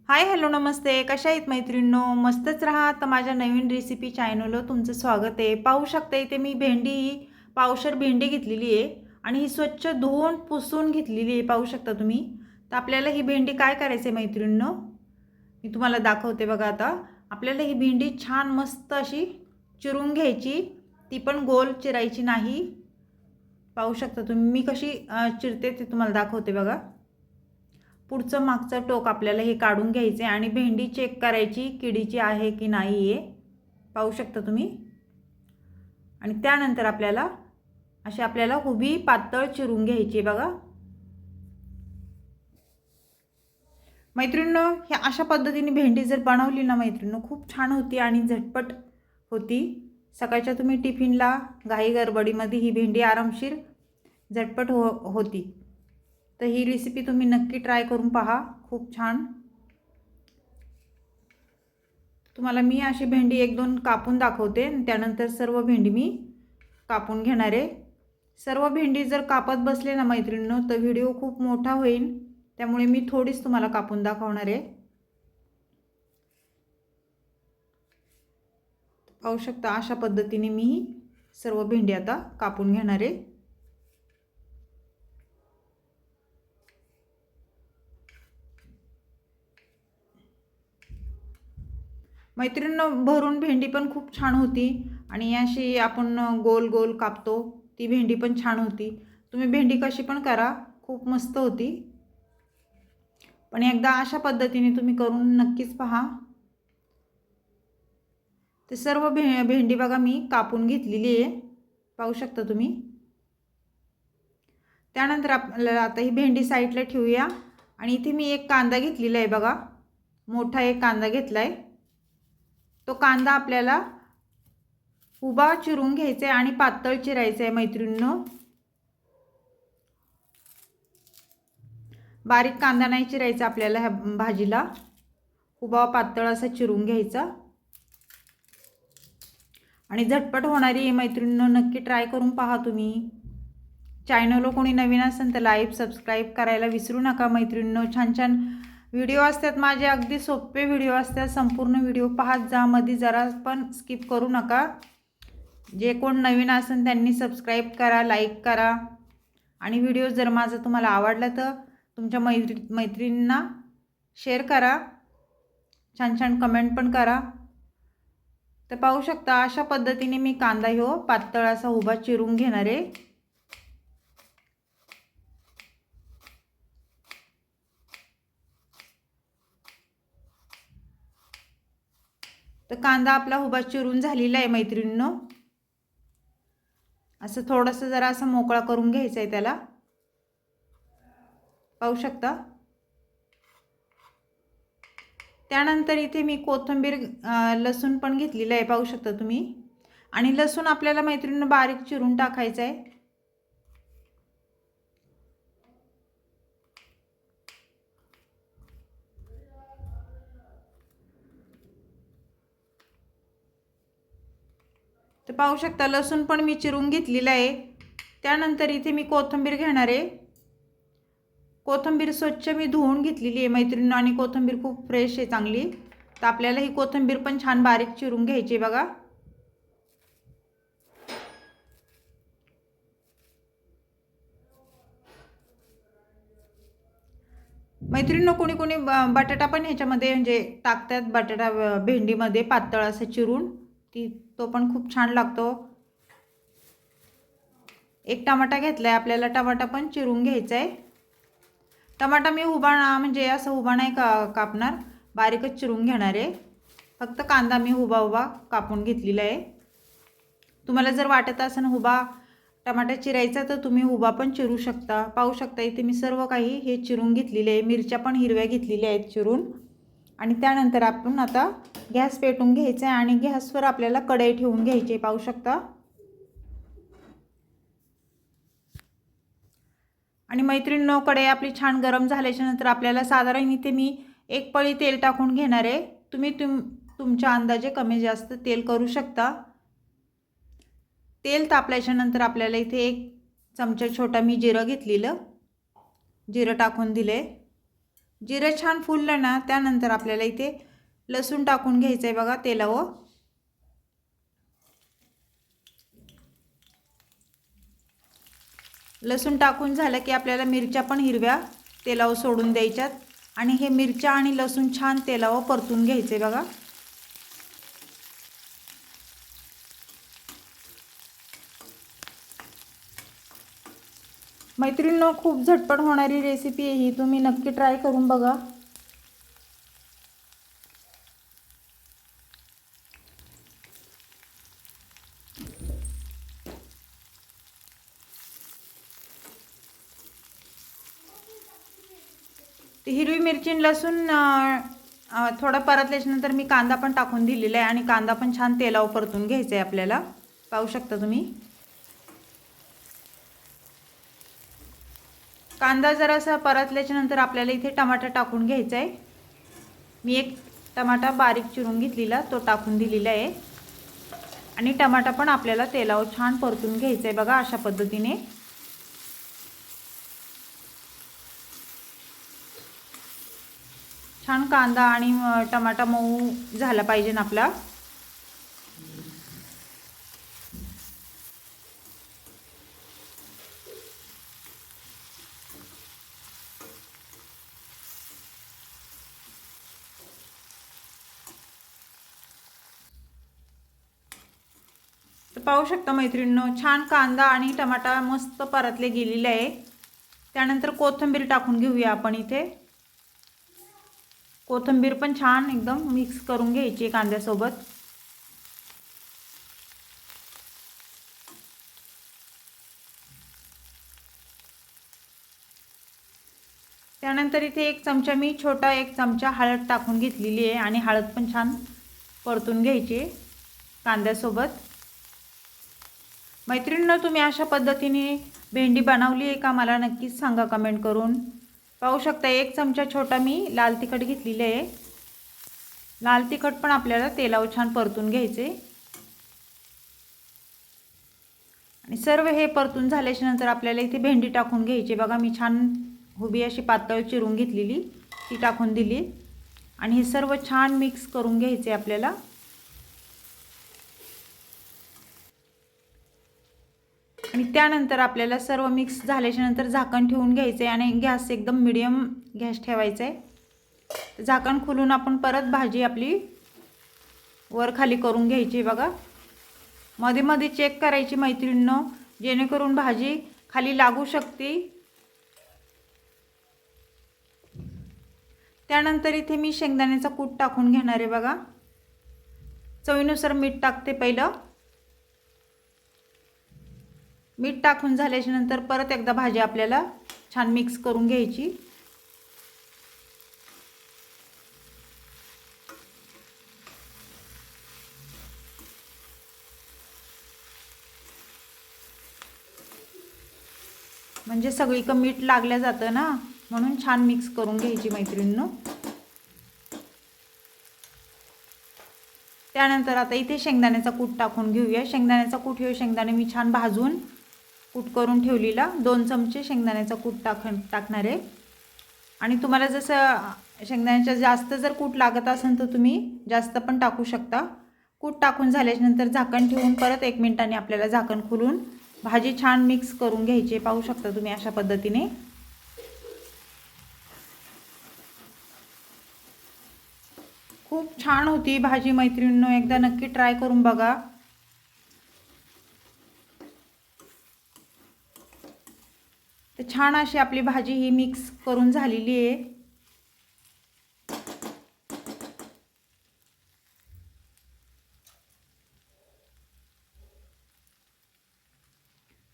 Hi hello नमस्ते. कशा आहेत मैत्रिणींनो? मस्तच राहा. तर माझ्या नवीन रेसिपी चॅनलवर तुमचं स्वागत आहे. पाहू शकता इथे मी पावशर भेंडी घेतलेली आहे आणि ही स्वच्छ धुवून पुसून घेतलेली आहे. पाहू शकता तुम्ही. तर आपल्याला ही भेंडी काय करायचं आहे मैत्रिणींनो, मी तुम्हाला दाखवते बघा. आता आपल्याला ही भेंडी छान मस्त अशी चिरून घ्यायची, ती पण गोल चिरायची नाही. पाहू शकता तुम्ही मी कशी चिरते ते तुम्हाला दाखवते बघा. पुढचं मागचं टोक आपल्याला हे काढून घ्यायचे आणि भेंडी चेक करायची किडीची आहे की नाही आहे. पाहू शकता तुम्ही. आणि त्यानंतर आपल्याला उभी पातळ चिरून घ्यायची बघा. मैत्रिणींनो, ह्या अशा पद्धतीने भेंडी जर बनवली ना मैत्रिणींनो, खूप छान होती आणि झटपट होती. सकाळच्या तुम्ही टिफिनला घाई गडबडीमध्ये ही भेंडी आरामशीर झटपट होती. तर ही रेसिपी तुम्ही नक्की ट्राय करून पहा, खूप छान. तुम्हाला मी अशी भेंडी एक दोन कापून दाखवते, त्यानंतर सर्व भेंडी मी कापून घेणार आहे. सर्व भेंडी जर कापत बसले ना मैत्रिणींनो, तर व्हिडिओ खूप मोठा होईल, त्यामुळे मी थोडीच तुम्हाला कापून दाखवणार आहे. पाहू शकता अशा पद्धतीने मी सर्व भेंडी आता कापून घेणार आहे. मैत्रिणींनो, भरून भेंडी पण खूप छान होती आणि अशी आपण गोल गोल कापतो ती भेंडी पण छान होती. तुम्ही भेंडी कशी पण करा, खूप मस्त होती. पण एकदा अशा पद्धतीने तुम्ही करून नक्कीच पहा. ते सर्व भेंडी बघा मी कापून घेतलेली आहे, पाहू शकता तुम्ही. त्यानंतर आपल्याला आता ही भेंडी साईडला ठेवूया आणि इथे मी एक कांदा घेतलेला आहे बघा. मोठा एक कांदा घेतला आहे. तो कांदा आपल्याला उभा चिरून घ्यायचा आहे आणि पातळ चिरायचा आहे मैत्रिणींनो. बारीक कांदा नाही चिरायचा आपल्याला ह्या भाजीला, उभा पातळ असा चिरून घ्यायचा. आणि झटपट होणारी मैत्रिणींनो, नक्की ट्राय करून पहा तुम्ही. चॅनलला कोणी नवीन असेल तर लाईक सबस्क्राईब करायला विसरू नका मैत्रिणींनो. छान छान व्हिडिओ असतात माझे, अगदी सोपे व्हिडिओ असतात. संपूर्ण व्हिडिओ पाहत जा, मध्ये जरा पण स्किप करू नका. जे कोण नवीन असेल त्यांनी सबस्क्राईब करा, लाईक करा आणि व्हिडिओ जर माझा तुम्हाला आवडला तर तुमच्या मैत्रिणींना शेअर करा. छान छान कमेंट पण करा. तर पाहू शकता अशा पद्धतीने मी कांदा ह्यो पातळ असा उभा चिरून घेणार आहे. तर कांदा आपला उभा चिरून झालेला आहे मैत्रिणींनो. असं थोडंसं जरा असं मोकळा करून घ्यायचं आहे त्याला, पाहू शकता. त्यानंतर इथे मी कोथिंबीर लसूण पण घेतलेलं आहे, पाहू शकता तुम्ही. आणि लसूण आपल्याला मैत्रिणींनो बारीक चिरून टाकायचं आहे. तर पाहू शकता लसूण पण मी चिरून घेतलेला आहे. त्यानंतर इथे मी कोथिंबीर घेणार आहे. कोथिंबीर स्वच्छ मी धुवून घेतलेली आहे मैत्रिणींनो आणि कोथिंबीर खूप फ्रेश आहे, चांगली. तर आपल्याला ही कोथिंबीर पण छान बारीक चिरून घ्यायची बघा. मैत्रिणींनो, कोणी कोणी बटाटा पण ह्याच्यामध्ये म्हणजे टाकतात, बटाटा भेंडीमध्ये पातळ असं चिरून, तो पण खूप छान लागतो. एक टमाटा घेतलाय आपल्याला, टमाटा पण चिरून घ्यायचा आहे. टमाटा मी म्हणजे असं उभा नाही कापणार, बारीकच चिरून घेणार आहे. फक्त कांदा मी उभा कापून घेतलेला आहे. तुम्हाला जर वाटत असेल उभा टमाटा चिरायचा तर तुम्ही उभा पण चिरू शकता. पाहू शकता इथे मी सर्व काही हे चिरून घेतलेले आहे. मिरच्या पण हिरव्या घेतलेल्या आहेत चिरून. आणि त्यानंतर आपण आता गॅस पेटवून घ्यायचा आहे आणि गॅसवर आपल्याला कढई ठेवून घ्यायची, पाहू शकता. आणि मैत्रिणींनो, कढई आपली छान गरम झाल्याच्या नंतर आपल्याला साधारण इथे मी एक पळी तेल टाकून घेणार आहे. तुम्ही तुमच्या अंदाजे कमी जास्त तेल करू शकता. तेल तापल्याच्या नंतर आपल्याला इथे एक चमचा छोटा मी जिरं घेतलेलं, जिरं टाकून दिले. जिरं छान फुललं ना त्यानंतर आपल्याला इथे लसूण टाकून घ्यायचं आहे बघा तेलावर. लसूण टाकून झालं की आपल्याला मिरच्या पण हिरव्या तेलावर सोडून द्यायच्यात आणि हे मिरच्या आणि लसूण छान तेलावर परतून घ्यायचे बघा. मैत्रिणींनो, खूप झटपट होणारी रेसिपी आहे ही, तुम्ही नक्की ट्राय करून बघा. हिरवी मिरची लसूण थोडं परतल्याच्यानंतर मी कांदा पण टाकून दिलेला आहे आणि कांदा पण छान तेलावर परतून घ्यायचा आहे आपल्याला. पाहू शकता तुम्ही. कांदा जरासा परतल्याच्यानंतर आपल्याला इथे टमाटर टाकून घ्यायचा आहे. मी एक टमाटा बारीक चिरून घेतलेला तो टाकून दिलेला आहे आणि टमाटा पण आपल्याला तेलावर छान परतून घ्यायचा आहे बघा अशा पद्धतीने. छान कांदा आणि टमाटा मऊ झाला पाहिजे ना आपला. तर पाहू शकता मैत्रिणींनो, छान कांदा आणि टमाटा मस्त परतले गेलेले आहे. त्यानंतर कोथिंबीर टाकून घेऊया आपण इथे. कोथिंबीर पण छान एकदम मिक्स करून घ्यायची कांद्यासोबत. त्यानंतर इथे एक चमचा मी छोटा एक चमचा हळद टाकून घेतलेली आहे आणि हळद पण छान परतून घ्यायची कांद्यासोबत. मैत्रिणींनो, तुम्ही अशा पद्धतीने भेंडी बनवली आहे का मला नक्कीच सांगा कमेंट करून. पाहू शकता एक चमचा छोटा मी लाल तिखट घेतलेले आहे. लाल तिखट पण आपल्याला तेलावर छान परतून घ्यायचे आणि सर्व हे परतून झाल्याच्या नंतर आपल्याला इथे भेंडी टाकून घ्यायची बघा. मी छान उभी अशी पातळ चिरून घेतलेली ती टाकून दिली आणि हे सर्व छान मिक्स करून घ्यायचे आपल्याला. आणि त्यानंतर आपल्याला सर्व मिक्स झाल्याच्या नंतर झाकण ठेवून घ्यायचे आणि गॅस एकदम मीडियम गॅस ठेवायचा आहे. झाकण खोलून आपण परत भाजी आपली वर खाली करून घ्यायची बघा. मध्ये मध्ये चेक करायची मैत्रिणींनो, जेणेकरून भाजी खाली लागू शकते. त्यानंतर इथे मी शेंगदाण्याचा कूट टाकून घेणार आहे बघा. चवीनुसार मीठ टाकते पहिलं. मीठ टाकून झाल्याच्या नंतर परत एकदा भाजी आपल्याला छान मिक्स करून घ्यायची. म्हणजे सगळीकडे मीठ लागलं जातं ना, म्हणून छान मिक्स करून घ्यायची मैत्रिणींनो. त्यानंतर आता इथे शेंगदाण्याचा कूट टाकून घेऊया. शेंगदाण्याचा कूट हे शेंगदाणे मी छान भाजून कूट करून ठेवलेला 2 चमचे शेंगदाण्याचा कूट टाकणार आहे. आणि तुम्हाला जसं शेंगदाण्याचा जास्त जर कूट लागत असेल तर तुम्ही जास्त पण टाकू शकता. कूट टाकून झाल्यानंतर झाकण ठेवून परत 1 मिनिटाने आपल्याला झाकण खोलून भाजी छान मिक्स करून घ्यायची. पाहू शकता तुम्ही अशा पद्धतीने. खूप छान होती भाजी मैत्रिणींनो, एकदा नक्की ट्राय करून बघा. तर छान अशी आपली भाजी ही मिक्स करून झालेली आहे.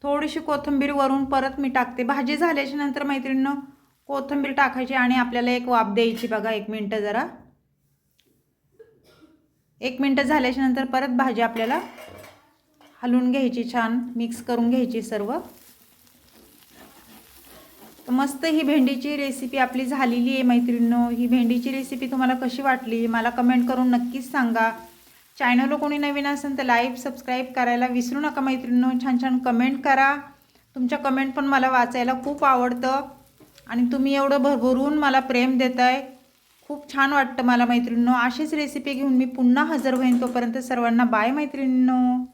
थोडीशी कोथिंबीर वरून परत मी टाकते. भाजी झाल्याच्या नंतर मैत्रिणींनो कोथिंबीर टाकायची आणि आपल्याला एक वाफ द्यायची बघा 1 मिनिट. जरा 1 मिनिट झाल्याच्या नंतर परत भाजी आपल्याला हलवून घ्यायची, छान मिक्स करून घ्यायची सर्व. तर मस्त ही भेंडीची रेसिपी आपली झालेली आहे मैत्रिणींनो. ही भेंडीची रेसिपी तुम्हाला कशी वाटली मला कमेंट करून नक्कीच सांगा. चॅनलला कोणी नवीन असेल तर लाईक सबस्क्राईब करायला विसरू नका मैत्रिणींनो. छान छान कमेंट करा. तुमच्या कमेंट पण मला वाचायला खूप आवडतं. आणि तुम्ही एवढं भरभरून मला प्रेम देताय. खूप छान वाटतं मला मैत्रिणींनो. अशीच रेसिपी घेऊन मी पुन्हा हजर होईन. तोपर्यंत सर्वांना बाय मैत्रिणींनो.